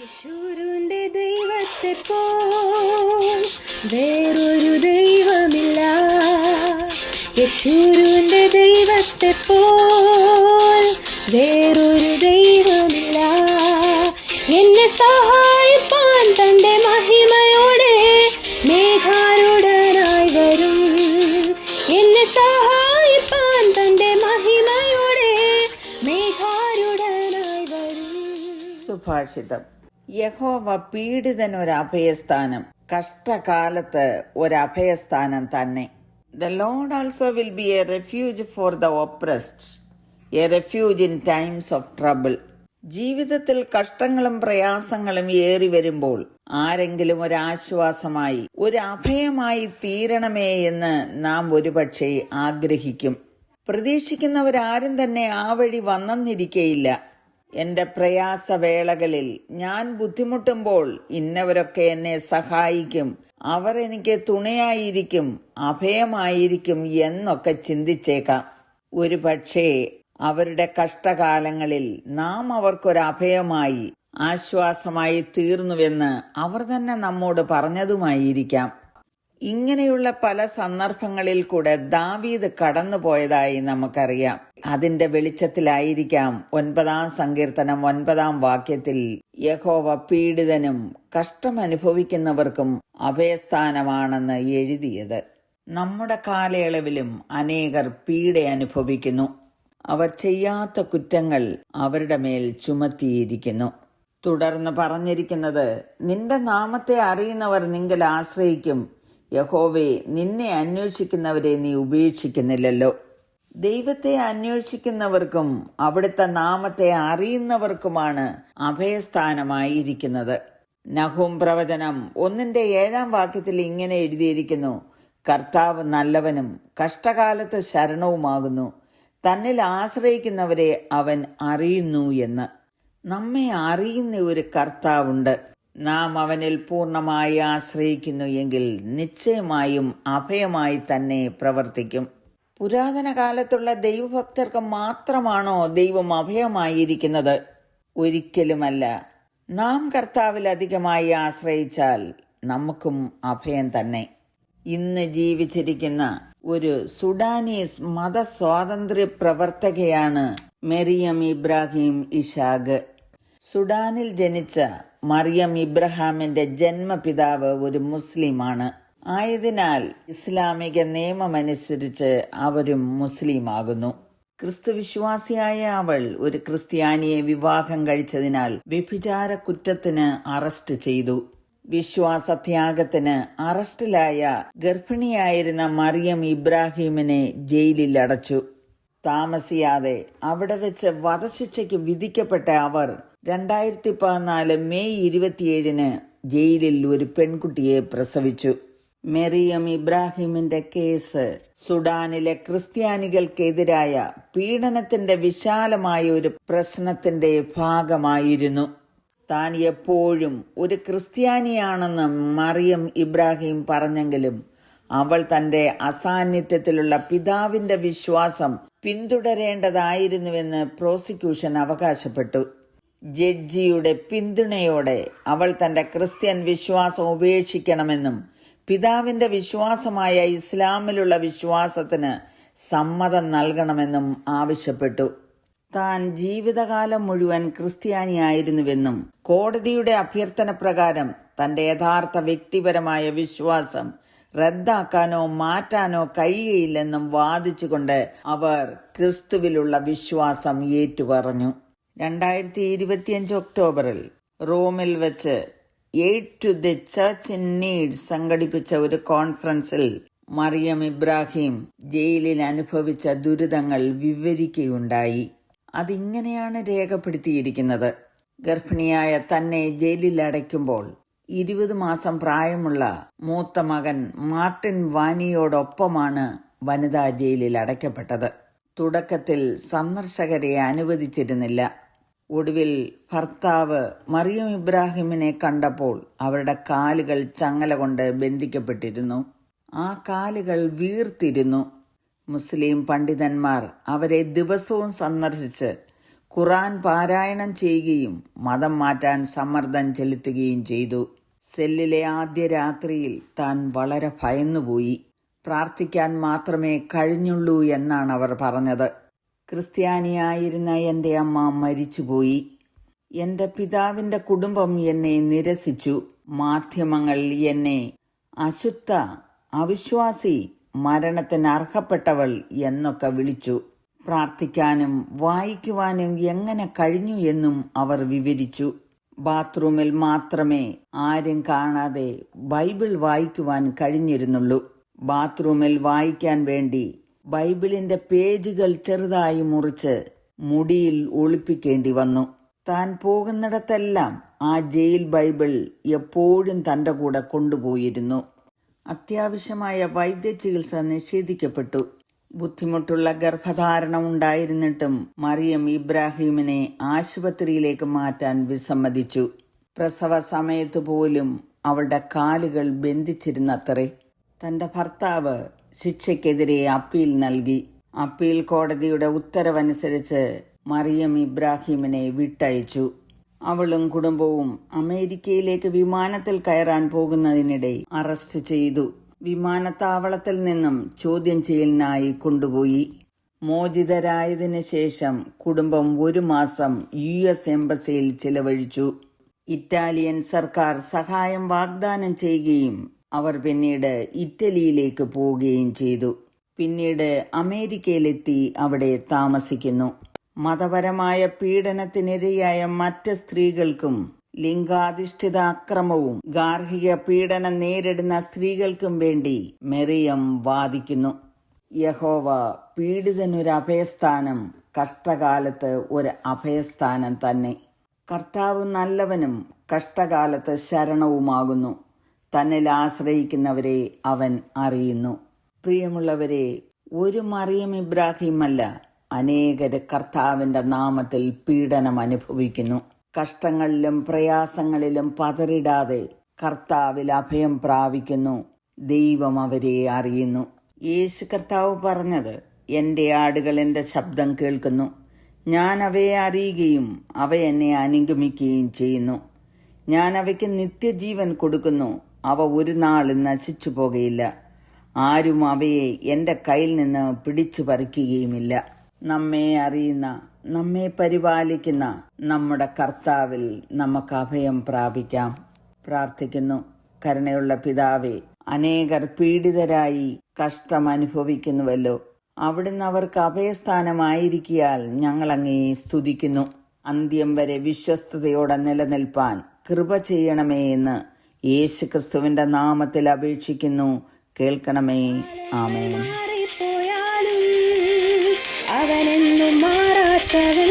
യേശുവിന്റെ ദൈവത്തെ പോൽ വേറൊരു ദൈവമില്ല. യേശുവിന്റെ ദൈവത്തെ പോൽ വേറൊരു ദൈവമില്ല. എന്നെ സഹായിപ്പാൻ തന്റെ മഹിമയോടെ മേഘാരൂഢനായി വരും. എന്നെ സഹായിപ്പാൻ തന്റെ മഹിമയോടെ മേഘാരൂഢനായി വരും. സുഭാഷിതം. യഹോവ പീഡിതനൊരഭയസ്ഥാനം, കഷ്ടകാലത്ത് ഒരഭയസ്ഥാനം തന്നെ. The Lord also will be a refuge for the oppressed, a refuge in times of trouble. ജീവിതത്തിൽ കഷ്ടങ്ങളും പ്രയാസങ്ങളും ഏറി വരുമ്പോൾ ആരെങ്കിലും ഒരാശ്വാസമായി, ഒരു അഭയമായി തീരണമേ എന്ന് നാം ഒരുപക്ഷെ ആഗ്രഹിക്കും. പ്രതീക്ഷിക്കുന്നവരാരും തന്നെ ആ വഴി വന്നെന്നിരിക്കയില്ല. എന്റെ പ്രയാസവേളകളിൽ ഞാൻ ബുദ്ധിമുട്ടുമ്പോൾ ഇന്നവരൊക്കെ എന്നെ സഹായിക്കും, അവർ എനിക്ക് തുണയായിരിക്കും, അഭയമായിരിക്കും എന്നൊക്കെ ചിന്തിച്ചേക്കാം. ഒരു പക്ഷേ അവരുടെ കഷ്ടകാലങ്ങളിൽ നാം അവർക്കൊരഭയമായി, ആശ്വാസമായി തീർന്നുവെന്ന് അവർ തന്നെ നമ്മോട് പറഞ്ഞതുമായിരിക്കാം. ഇങ്ങനെയുള്ള പല സന്ദർഭങ്ങളിൽ കൂടെ ദാവീദ് കടന്നുപോയതായി നമുക്കറിയാം. അതിന്റെ വെളിച്ചത്തിലായിരിക്കാം 9-ാം സങ്കീർത്തനം 9-ാം വാക്യത്തിൽ യഹോവ പീഡിതനും കഷ്ടമനുഭവിക്കുന്നവർക്കും അഭയസ്ഥാനമാണെന്ന് എഴുതിയത്. നമ്മുടെ കാലയളവിലും അനേകർ പീഡ അനുഭവിക്കുന്നു. അവർ ചെയ്യാത്ത കുറ്റങ്ങൾ അവരുടെ മേൽ ചുമത്തിയിരിക്കുന്നു. തുടർന്ന് പറഞ്ഞിരിക്കുന്നത്, നിന്റെ നാമത്തെ അറിയുന്നവർ നിങ്കൽ ആശ്രയിക്കും. യഹോവേ, നിന്നെ അന്വേഷിക്കുന്നവരെ നീ ഉപേക്ഷിക്കുന്നില്ലല്ലോ. ദൈവത്തെ അന്വേഷിക്കുന്നവർക്കും അവിടുത്തെ നാമത്തെ അറിയുന്നവർക്കുമാണ് അഭയസ്ഥാനമായിരിക്കുന്നത്. നഹൂം പ്രവചനം 1-ന്റെ 7-ാം വാക്യത്തിൽ ഇങ്ങനെ എഴുതിയിരിക്കുന്നു, കർത്താവ് നല്ലവനും കഷ്ടകാലത്ത് ശരണവുമാകുന്നു, തന്നിൽ ആശ്രയിക്കുന്നവരെ അവൻ അറിയുന്നു എന്ന്. നമ്മെ അറിയുന്ന ഒരു കർത്താവുണ്ട്. നാം അവനിൽ പൂർണ്ണമായി ആശ്രയിക്കുന്നു എങ്കിൽ നിശ്ചയമായും അഭയമായി തന്നെ പ്രവർത്തിക്കും. പുരാതന കാലത്തുള്ള ദൈവഭക്തർക്ക് മാത്രമാണോ ദൈവം അഭയമായിരിക്കുന്നത്? ഒരിക്കലുമല്ല. നാം കർത്താവിൽ അധികമായി ആശ്രയിച്ചാൽ നമുക്കും അഭയം തന്നെ. ഇന്ന് ജീവിച്ചിരിക്കുന്ന ഒരു സുഡാനീസ് മതസ്വാതന്ത്ര്യ പ്രവർത്തകയാണ് മറിയം ഇബ്രാഹിം ഇഷാഖ്. സുഡാനിൽ ജനിച്ച മറിയം ഇബ്രാഹിമിന്റെ ജന്മപിതാവ് ഒരു മുസ്ലിമാണ്. ആയതിനാൽ ഇസ്ലാമിക നിയമമനുസരിച്ച് അവരും മുസ്ലിമാകുന്നു. ക്രിസ്തുവിശ്വാസിയായ അവൾ ഒരു ക്രിസ്ത്യാനിയെ വിവാഹം കഴിച്ചതിനാൽ വ്യഭിചാര കുറ്റത്തിന് അറസ്റ്റ് ചെയ്തു. വിശ്വാസത്യാഗത്തിന് അറസ്റ്റിലായ ഗർഭിണിയായിരുന്ന മറിയം ഇബ്രാഹിമിനെ ജയിലിൽ അടച്ചു. താമസിയാതെ അവിടെ വെച്ച് വധശിക്ഷയ്ക്ക് വിധിക്കപ്പെട്ട അവർ 2014 മെയ് 27-ന് ജയിലിൽ ഒരു പെൺകുട്ടിയെ പ്രസവിച്ചു. മറിയം ഇബ്രാഹിമിന്റെ കേസ് സുഡാനിലെ ക്രിസ്ത്യാനികൾക്കെതിരായ പീഡനത്തിന്റെ വിശാലമായ ഒരു പ്രശ്നത്തിന്റെ ഭാഗമായിരുന്നു. താൻ എപ്പോഴും ഒരു ക്രിസ്ത്യാനിയാണെന്ന് മറിയം ഇബ്രാഹിം പറഞ്ഞെങ്കിലും അവൾ തന്റെ അസാന്നിധ്യത്തിലുള്ള പിതാവിന്റെ വിശ്വാസം പിന്തുടരേണ്ടതായിരുന്നുവെന്ന് പ്രോസിക്യൂഷൻ അവകാശപ്പെട്ടു. ജഡ്ജിയുടെ പിന്തുണയോടെ അവൾ തന്റെ ക്രിസ്ത്യൻ വിശ്വാസം ഉപേക്ഷിക്കണമെന്നും പിതാവിന്റെ വിശ്വാസമായ ഇസ്ലാമിലുള്ള വിശ്വാസത്തിന് സമ്മതം നൽകണമെന്നും ആവശ്യപ്പെട്ടു. താൻ ജീവിതകാലം മുഴുവൻ ക്രിസ്ത്യാനിയായിരുന്നുവെന്നും കോടതിയുടെ അഭ്യർത്ഥന പ്രകാരം തന്റെ യഥാർത്ഥ വ്യക്തിപരമായ വിശ്വാസം റദ്ദാക്കാനോ മാറ്റാനോ കഴിയുകയില്ലെന്നും വാദിച്ചുകൊണ്ട് അവർ ക്രിസ്തുവിലുള്ള വിശ്വാസം ഏറ്റുപറഞ്ഞു. 2025 ഒക്ടോബറിൽ റോമിൽ വെച്ച് aid to the church in need സംഘടിപ്പിച്ച ഒരു കോൺഫറൻസിൽ മറിയം ഇബ്രാഹിം ജയിലിൽ അനുഭവിച്ച ദുരിതങ്ങൾ വിവരിക്കുകയുണ്ടായി. അതിങ്ങനെയാണ് രേഖപ്പെടുത്തിയിരിക്കുന്നത്. ഗർഭിണിയായ തന്നെ ജയിലിൽ അടയ്ക്കുമ്പോൾ 20 മാസം പ്രായമുള്ള മൂത്ത മകൻ മാർട്ടിൻ വാനിയോടൊപ്പമാണ് വനിതാ ജയിലിൽ അടയ്ക്കപ്പെട്ടത്. തുടക്കത്തിൽ സന്ദർശകരെ അനുവദിച്ചിരുന്നില്ല. ഒടുവിൽ ഭർത്താവ് മറിയം ഇബ്രാഹിമിനെ കണ്ടപ്പോൾ അവരുടെ കാലുകൾ ചങ്ങല കൊണ്ട് ബന്ധിക്കപ്പെട്ടിരുന്നു. ആ കാലുകൾ വീർത്തിരുന്നു. മുസ്ലിം പണ്ഡിതന്മാർ അവരെ ദിവസവും സന്ദർശിച്ച് ഖുറാൻ പാരായണം ചെയ്യുകയും മതം മാറ്റാൻ സമ്മർദ്ദം ചെലുത്തുകയും ചെയ്തു. സെല്ലിലെ ആദ്യ രാത്രിയിൽ താൻ വളരെ ഭയന്നുപോയി. പ്രാർത്ഥിക്കാൻ മാത്രമേ കഴിഞ്ഞുള്ളൂ എന്നാണ് അവർ പറഞ്ഞത്. ക്രിസ്ത്യാനിയായിരുന്ന എൻ്റെ അമ്മ മരിച്ചുപോയി. എൻ്റെ പിതാവിൻ്റെ കുടുംബം എന്നെ നിരസിച്ചു. മാധ്യമങ്ങൾ എന്നെ അശുദ്ധ, അവിശ്വാസി, മരണത്തിന് അർഹപ്പെട്ടവൾ എന്നൊക്കെ വിളിച്ചു. പ്രാർത്ഥിക്കാനും വായിക്കുവാനും എങ്ങനെ കഴിഞ്ഞു എന്നും അവർ വിവരിച്ചു. ബാത്റൂമിൽ മാത്രമേ ആരും കാണാതെ ബൈബിൾ വായിക്കുവാൻ കഴിഞ്ഞിരുന്നുള്ളൂ. ബാത്റൂമിൽ വായിക്കാൻ വേണ്ടി ബൈബിളിന്റെ പേജുകൾ ചെറുതായി മുറിച്ച് മുടിയിൽ ഒളിപ്പിക്കേണ്ടി വന്നു. താൻ പോകുന്നിടത്തെല്ലാം ആ ജയിൽ ബൈബിൾ എപ്പോഴും തൻ്റെ കൂടെ കൊണ്ടുപോയിരുന്നു. അത്യാവശ്യമായ വൈദ്യചികിത്സ നിഷേധിക്കപ്പെട്ടു. ബുദ്ധിമുട്ടുള്ള ഗർഭധാരണം ഉണ്ടായിരുന്നിട്ടും മറിയം ഇബ്രാഹിമിനെ ആശുപത്രിയിലേക്ക് മാറ്റാൻ വിസമ്മതിച്ചു. പ്രസവ സമയത്ത് പോലും അവളുടെ കാലുകൾ ബന്ധിച്ചിരുന്നത്രേ. തന്റെ ഭർത്താവ് ശിക്ഷയ്ക്കെതിരെ അപ്പീൽ നൽകി. അപ്പീൽ കോടതിയുടെ ഉത്തരവനുസരിച്ച് മറിയം ഇബ്രാഹിമിനെ വിട്ടയച്ചു. അവളും കുടുംബവും അമേരിക്കയിലേക്ക് വിമാനത്തിൽ കയറാൻ പോകുന്നതിനിടെ അറസ്റ്റ് ചെയ്തു. വിമാനത്താവളത്തിൽ നിന്നും ചോദ്യം ചെയ്യലിനായി കൊണ്ടുപോയി. മോചിതരായതിനു ശേഷം കുടുംബം 1 മാസം US എംബസിയിൽ ചിലവഴിച്ചു. ഇറ്റാലിയൻ സർക്കാർ സഹായം വാഗ്ദാനം ചെയ്യുകയും അവർ പിന്നീട് ഇറ്റലിയിലേക്ക് പോവുകയും ചെയ്തു. പിന്നീട് അമേരിക്കയിലെത്തി അവിടെ താമസിക്കുന്നു. മതപരമായ പീഡനത്തിനിരയായ മറ്റ് സ്ത്രീകൾക്കും ലിംഗാധിഷ്ഠിത അക്രമവും ഗാർഹിക പീഡനം നേരിടുന്ന സ്ത്രീകൾക്കും വേണ്ടി മറിയം വാദിക്കുന്നു. യഹോവ പീഡിതനൊരു അഭയസ്ഥാനം, കഷ്ടകാലത്ത് ഒരു അഭയസ്ഥാനം തന്നെ. കർത്താവ് നല്ലവനും കഷ്ടകാലത്ത് ശരണവുമാകുന്നു. തന്നിൽ ആശ്രയിക്കുന്നവരെ അവൻ അറിയുന്നു. പ്രിയമുള്ളവരെ, ഒരു മറിയം ഇബ്രാഹിമല്ല, അനേകര് കർത്താവിന്റെ നാമത്തിൽ പീഡനം അനുഭവിക്കുന്നു. കഷ്ടങ്ങളിലും പ്രയാസങ്ങളിലും പതറിടാതെ കർത്താവിൽ അഭയം പ്രാപിക്കുന്നു. ദൈവം അവരെ അറിയുന്നു. യേശു കർത്താവ് പറഞ്ഞത്, എൻ്റെ ആടുകൾ എൻ്റെ ശബ്ദം കേൾക്കുന്നു, ഞാൻ അവയെ അറിയുകയും അവ എന്നെ അനുഗമിക്കുകയും ചെയ്യുന്നു. ഞാൻ അവയ്ക്ക് നിത്യജീവൻ കൊടുക്കുന്നു, അവ ഒരു നാളും നശിച്ചു പോകുകയില്ല. ആരും അവയെ എൻ്റെ കയ്യിൽ നിന്ന് പിടിച്ചു പറിക്കുകയുമില്ല. നമ്മെ അറിയുന്ന, നമ്മെ പരിപാലിക്കുന്ന നമ്മുടെ കർത്താവിൽ നമുക്ക് അഭയം പ്രാപിക്കാം. പ്രാർത്ഥിക്കുന്നു. കരുണയുള്ള പിതാവേ, അനേകർ പീഡിതരായി കഷ്ടം അനുഭവിക്കുന്നുവല്ലോ. അവിടുന്ന് അവർക്ക് അഭയസ്ഥാനമായിരിക്കിയാൽ ഞങ്ങൾ അങ്ങയെ സ്തുതിക്കുന്നു. അന്ത്യം വരെ വിശ്വസ്തയോടെ നിലനിൽപ്പാൻ കൃപ ചെയ്യണമേ എന്ന് യേശുക്രിസ്തുവിന്റെ നാമത്തിൽ അപേക്ഷിക്കുന്നു. കേൾക്കണമേ. ആമേൻ. അവനെന്നും മാറാത്തവൻ.